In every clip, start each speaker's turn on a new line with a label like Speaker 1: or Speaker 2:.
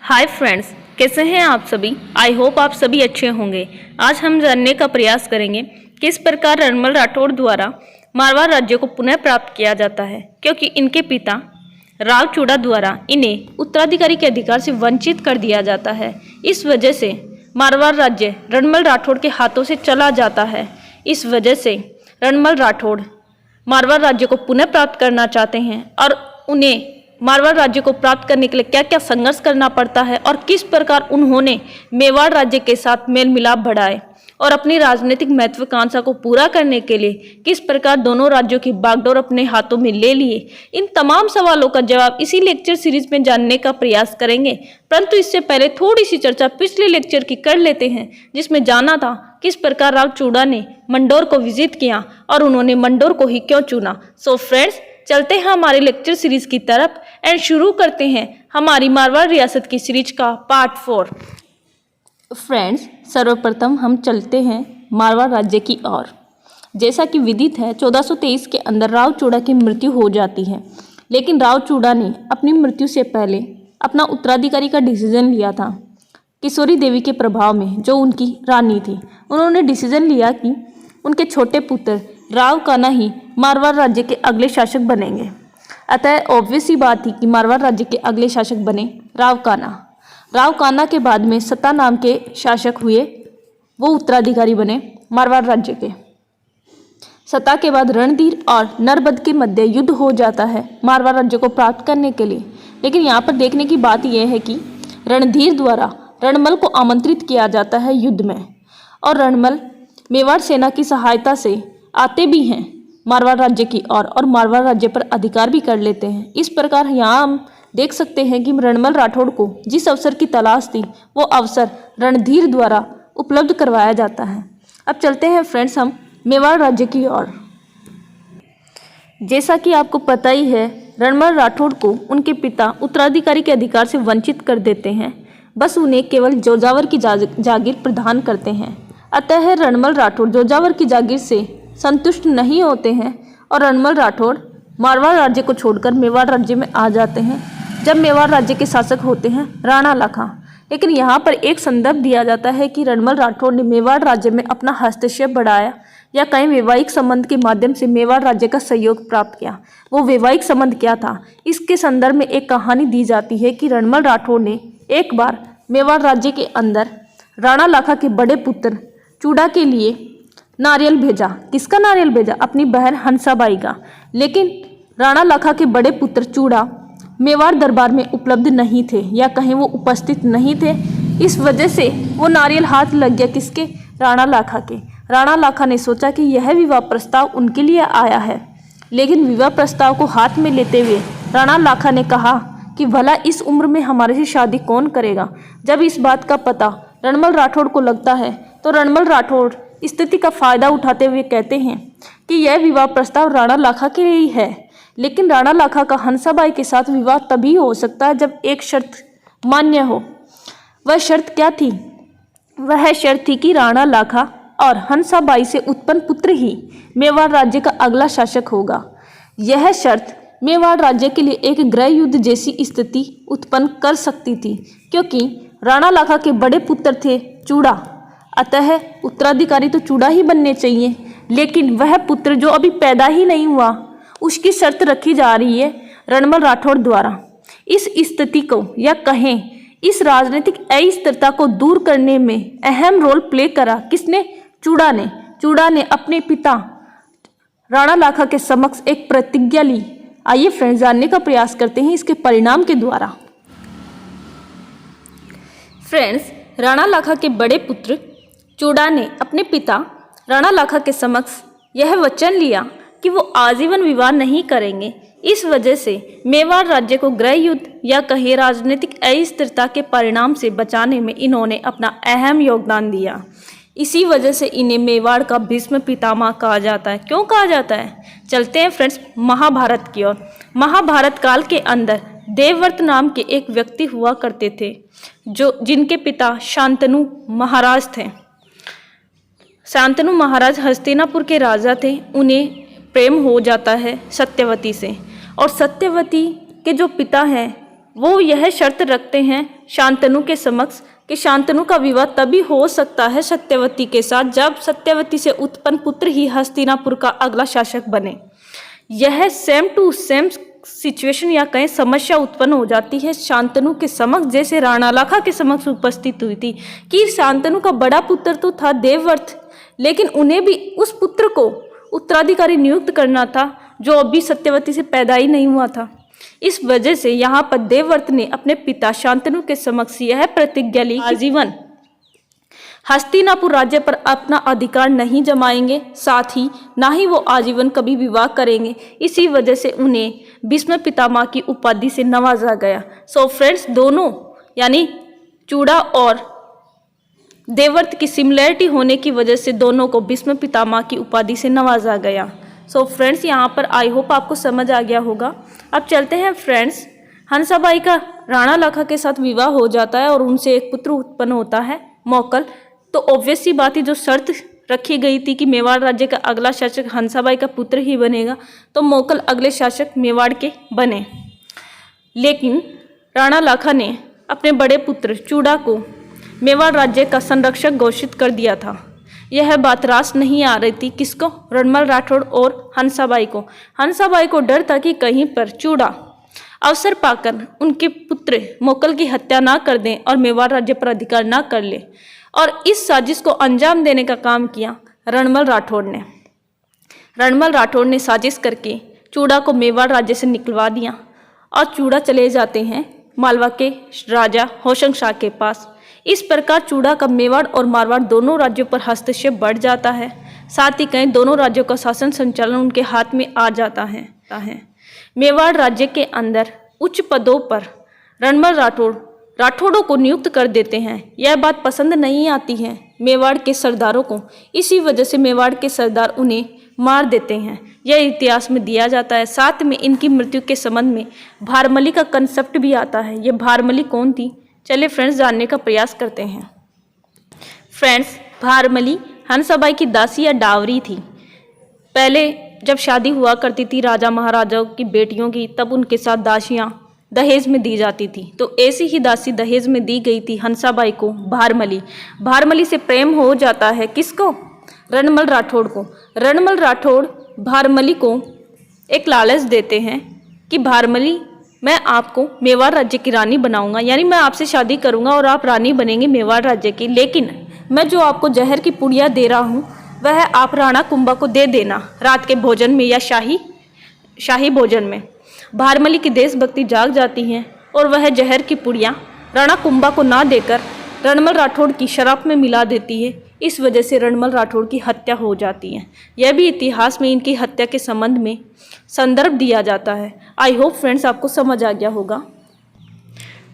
Speaker 1: Hi friends, कैसे हैं आप सभी। आई होप आप सभी अच्छे होंगे। आज हम जानने का प्रयास करेंगे किस प्रकार रणमल राठौड़ द्वारा मारवाड़ राज्य को पुनः प्राप्त किया जाता है, क्योंकि इनके पिता राव चूड़ा द्वारा इन्हें उत्तराधिकारी के अधिकार से वंचित कर दिया जाता है। इस वजह से मारवाड़ राज्य रणमल राठौड़ के हाथों से चला जाता है। इस वजह से रणमल राठौड़ मारवाड़ राज्य को पुनः प्राप्त करना चाहते हैं और उन्हें मारवाड़ राज्य को प्राप्त करने के लिए क्या क्या संघर्ष करना पड़ता है और किस प्रकार उन्होंने मेवाड़ राज्य के साथ मेल मिलाप बढ़ाए और अपनी राजनीतिक महत्वाकांक्षा को पूरा करने के लिए किस प्रकार दोनों राज्यों की बागडोर अपने हाथों में ले लिए, इन तमाम सवालों का जवाब इसी लेक्चर सीरीज में जानने का प्रयास करेंगे। परंतु इससे पहले थोड़ी सी चर्चा पिछले लेक्चर की कर लेते हैं, जिसमें जाना था किस प्रकार राव चूड़ा ने मंडोर को विजिट किया और उन्होंने मंडोर को ही क्यों चुना। सो फ्रेंड्स, चलते हैं हमारे लेक्चर सीरीज की तरफ एंड शुरू करते हैं हमारी मारवाड़ रियासत की सीरीज का पार्ट 4। फ्रेंड्स, सर्वप्रथम हम चलते हैं मारवाड़ राज्य की ओर। जैसा कि विदित है, 1423 के अंदर राव चूड़ा की मृत्यु हो जाती है, लेकिन राव चूड़ा ने अपनी मृत्यु से पहले अपना उत्तराधिकारी का डिसीजन लिया था। किशोरी देवी के प्रभाव में, जो उनकी रानी थी, उन्होंने डिसीजन लिया कि उनके छोटे पुत्र राव कान्हा ही मारवाड़ राज्य के अगले शासक बनेंगे। अतः ऑब्वियस ही बात थी कि मारवाड़ राज्य के अगले शासक बने राव कान्हा। राव कान्हा के बाद में सत्ता नाम के शासक हुए, वो उत्तराधिकारी बने मारवाड़ राज्य के। सत्ता के बाद रणधीर और नरबद के मध्य युद्ध हो जाता है मारवाड़ राज्य को प्राप्त करने के लिए। लेकिन यहाँ पर देखने की बात यह है कि रणधीर द्वारा रणमल को आमंत्रित किया जाता है युद्ध में, और रणमल मेवाड़ सेना की सहायता से आते भी हैं मारवाड़ राज्य की ओर और मारवाड़ राज्य पर अधिकार भी कर लेते हैं। इस प्रकार यहाँ हम देख सकते हैं कि रणमल राठौड़ को जिस अवसर की तलाश थी, वो अवसर रणधीर द्वारा उपलब्ध करवाया जाता है। अब चलते हैं फ्रेंड्स हम मेवाड़ राज्य की ओर। जैसा कि आपको पता ही है, रणमल राठौड़ को उनके पिता उत्तराधिकारी के अधिकार से वंचित कर देते हैं, बस उन्हें केवल जोजावर की जागीर प्रदान करते हैं। अतः रणमल राठौड़ जोजावर की जागीर से संतुष्ट नहीं होते हैं और रणमल राठौड़ मारवाड़ राज्य को छोड़कर मेवाड़ राज्य में आ जाते हैं, जब मेवाड़ राज्य के शासक होते हैं राणा लाखा। लेकिन यहाँ पर एक संदर्भ दिया जाता है कि रणमल राठौड़ ने मेवाड़ राज्य में अपना हस्तक्षेप बढ़ाया या कहीं वैवाहिक संबंध के माध्यम से मेवाड़ राज्य का सहयोग प्राप्त किया। वो वैवाहिक संबंध क्या था, इसके संदर्भ में एक कहानी दी जाती है कि रणमल राठौड़ ने एक बार मेवाड़ राज्य के अंदर राणा लाखा के बड़े पुत्र चूड़ा के लिए नारियल भेजा। किसका नारियल भेजा? अपनी बहन हंसाबाई का। लेकिन राणा लाखा के बड़े पुत्र चूड़ा मेवाड़ दरबार में उपलब्ध नहीं थे या कहीं वो उपस्थित नहीं थे। इस वजह से वो नारियल हाथ लग गया किसके? राणा लाखा के। राणा लाखा ने सोचा कि यह विवाह प्रस्ताव उनके लिए आया है, लेकिन विवाह प्रस्ताव को हाथ में लेते हुए राणा लाखा ने कहा कि भला इस उम्र में हमारे से शादी कौन करेगा। जब इस बात का पता रणमल राठौड़ को लगता है, तो रणमल राठौड़ स्थिति का फायदा उठाते हुए कहते हैं कि यह विवाह प्रस्ताव राणा लाखा के लिए ही है, लेकिन राणा लाखा का हंसाबाई के साथ विवाह तभी हो सकता है जब एक शर्त मान्य हो। वह शर्त क्या थी? वह शर्त थी कि राणा लाखा और हंसाबाई से उत्पन्न पुत्र ही मेवाड़ राज्य का अगला शासक होगा। यह शर्त मेवाड़ राज्य के लिए एक गृह युद्ध जैसी स्थिति उत्पन्न कर सकती थी, क्योंकि राणा लाखा के बड़े पुत्र थे चूड़ा, अतः उत्तराधिकारी तो चूड़ा ही बनने चाहिए। लेकिन वह पुत्र जो अभी पैदा ही नहीं हुआ, उसकी शर्त रखी जा रही है रणमल राठौड़ द्वारा। इस स्थिति को या कहें इस राजनीतिक अस्थिरता को दूर करने में अहम रोल प्ले करा किसने? चूड़ा ने। चूड़ा ने अपने पिता राणा लाखा के समक्ष एक प्रतिज्ञा ली। आइए फ्रेंड्स, जानने का प्रयास करते हैं इसके परिणाम के द्वारा। फ्रेंड्स, राणा लाखा के बड़े पुत्र चूड़ा ने अपने पिता राणा लाखा के समक्ष यह वचन लिया कि वो आजीवन विवाह नहीं करेंगे। इस वजह से मेवाड़ राज्य को गृह युद्ध या कहीं राजनीतिक अस्थिरता के परिणाम से बचाने में इन्होंने अपना अहम योगदान दिया। इसी वजह से इन्हें मेवाड़ का भीष्म पितामह कहा जाता है। क्यों कहा जाता है? चलते हैं फ्रेंड्स महाभारत की ओर। महाभारत काल के अंदर देवव्रत नाम के एक व्यक्ति हुआ करते थे, जिनके पिता शांतनु महाराज थे। शांतनु महाराज हस्तिनापुर के राजा थे। उन्हें प्रेम हो जाता है सत्यवती से, और सत्यवती के जो पिता हैं वो यह शर्त रखते हैं शांतनु के समक्ष कि शांतनु का विवाह तभी हो सकता है सत्यवती के साथ जब सत्यवती से उत्पन्न पुत्र ही हस्तिनापुर का अगला शासक बने। यह सेम टू सेम सिचुएशन या कहीं समस्या उत्पन्न हो जाती है शांतनु के समक्ष, जैसे राणा लाखा के समक्ष उपस्थित हुई थी कि शांतनु का बड़ा पुत्र तो था देवव्रत, लेकिन उन्हें भी उस पुत्र को उत्तराधिकारी नियुक्त करना था जो अभी सत्यवती से पैदा ही नहीं हुआ था। इस वजह से यहाँ पर देवव्रत ने अपने पिता शांतनु के समक्ष यह प्रतिज्ञा ली, आजीवन हस्तिनापुर राज्य पर अपना अधिकार नहीं जमाएंगे, साथ ही ना ही वो आजीवन कभी विवाह करेंगे। इसी वजह से उन्हें भीष्म पितामह की उपाधि से नवाजा गया। सो फ्रेंड्स, दोनों यानी चूड़ा और देवव्रत की सिमिलरिटी होने की वजह से दोनों को भीष्म पितामह की उपाधि से नवाजा गया। सो फ्रेंड्स, यहाँ पर आई होप आपको समझ आ गया होगा। अब चलते हैं फ्रेंड्स, हंसाबाई का राणा लाखा के साथ विवाह हो जाता है और उनसे एक पुत्र उत्पन्न होता है मौकल। तो ऑब्वियस सी बात है, जो शर्त रखी गई थी कि मेवाड़ राज्य का अगला शासक हंसाबाई का पुत्र ही बनेगा, तो मौकल अगले शासक मेवाड़ के बने। लेकिन राणा लाखा ने अपने बड़े पुत्र चूड़ा को मेवाड़ राज्य का संरक्षक घोषित कर दिया था। यह बात रास नहीं आ रही थी किसको? रणमल राठौड़ और हंसाबाई को। हंसाबाई को डर था कि कहीं पर चूड़ा अवसर पाकर उनके पुत्र मौकल की हत्या ना कर दें और मेवाड़ राज्य पर अधिकार ना कर ले, और इस साजिश को अंजाम देने का काम किया रणमल राठौड़ ने। रणमल राठौड़ ने साजिश करके चूड़ा को मेवाड़ राज्य से निकलवा दिया और चूड़ा चले जाते हैं मालवा के राजा होशंग शाह के पास। इस प्रकार चूड़ा का मेवाड़ और मारवाड़ दोनों राज्यों पर हस्तक्षेप बढ़ जाता है। साथ ही कहीं दोनों राज्यों का शासन संचालन उनके हाथ में आ जाता है। मेवाड़ राज्य के अंदर उच्च पदों पर रणमल राठौड़ों को नियुक्त कर देते हैं। यह बात पसंद नहीं आती है मेवाड़ के सरदारों को, इसी वजह से मेवाड़ के सरदार उन्हें मार देते हैं। यह इतिहास में दिया जाता है। साथ में इनकी मृत्यु के संबंध में भारमली का कंसेप्ट भी आता है। ये भारमली कौन थी? चलिए फ्रेंड्स, जानने का प्रयास करते हैं। फ्रेंड्स, भारमली हंसाबाई की दासी या डावरी थी। पहले जब शादी हुआ करती थी राजा महाराजाओं की बेटियों की, तब उनके साथ दासियां दहेज में दी जाती थी। तो ऐसी ही दासी दहेज में दी गई थी हंसाबाई को भारमली। भारमली से प्रेम हो जाता है किसको? रणमल राठौड़ को। रणमल राठौड़ भारमली को एक लालच देते हैं कि भारमली, मैं आपको मेवाड़ राज्य की रानी बनाऊंगा, यानी मैं आपसे शादी करूंगा और आप रानी बनेंगे मेवाड़ राज्य की, लेकिन मैं जो आपको जहर की पुड़िया दे रहा हूँ वह आप राणा कुंभा को दे देना रात के भोजन में या शाही भोजन में। भारमली की देशभक्ति जाग जाती है और वह जहर की पुड़िया राणा कुंभा को ना देकर रणमल राठौड़ की शराब में मिला देती है। इस वजह से रणमल राठौड़ की हत्या हो जाती है। यह भी इतिहास में इनकी हत्या के संबंध में संदर्भ दिया जाता है। आई होप फ्रेंड्स आपको समझ आ गया होगा।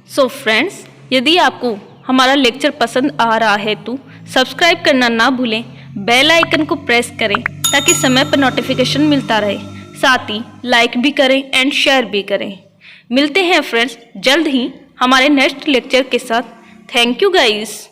Speaker 1: सो फ्रेंड्स, यदि आपको हमारा लेक्चर पसंद आ रहा है तो सब्सक्राइब करना ना भूलें, बेल आइकन को प्रेस करें ताकि समय पर नोटिफिकेशन मिलता रहे। साथ ही लाइक भी करें एंड शेयर भी करें। मिलते हैं फ्रेंड्स जल्द ही हमारे नेक्स्ट लेक्चर के साथ। Thank you guys.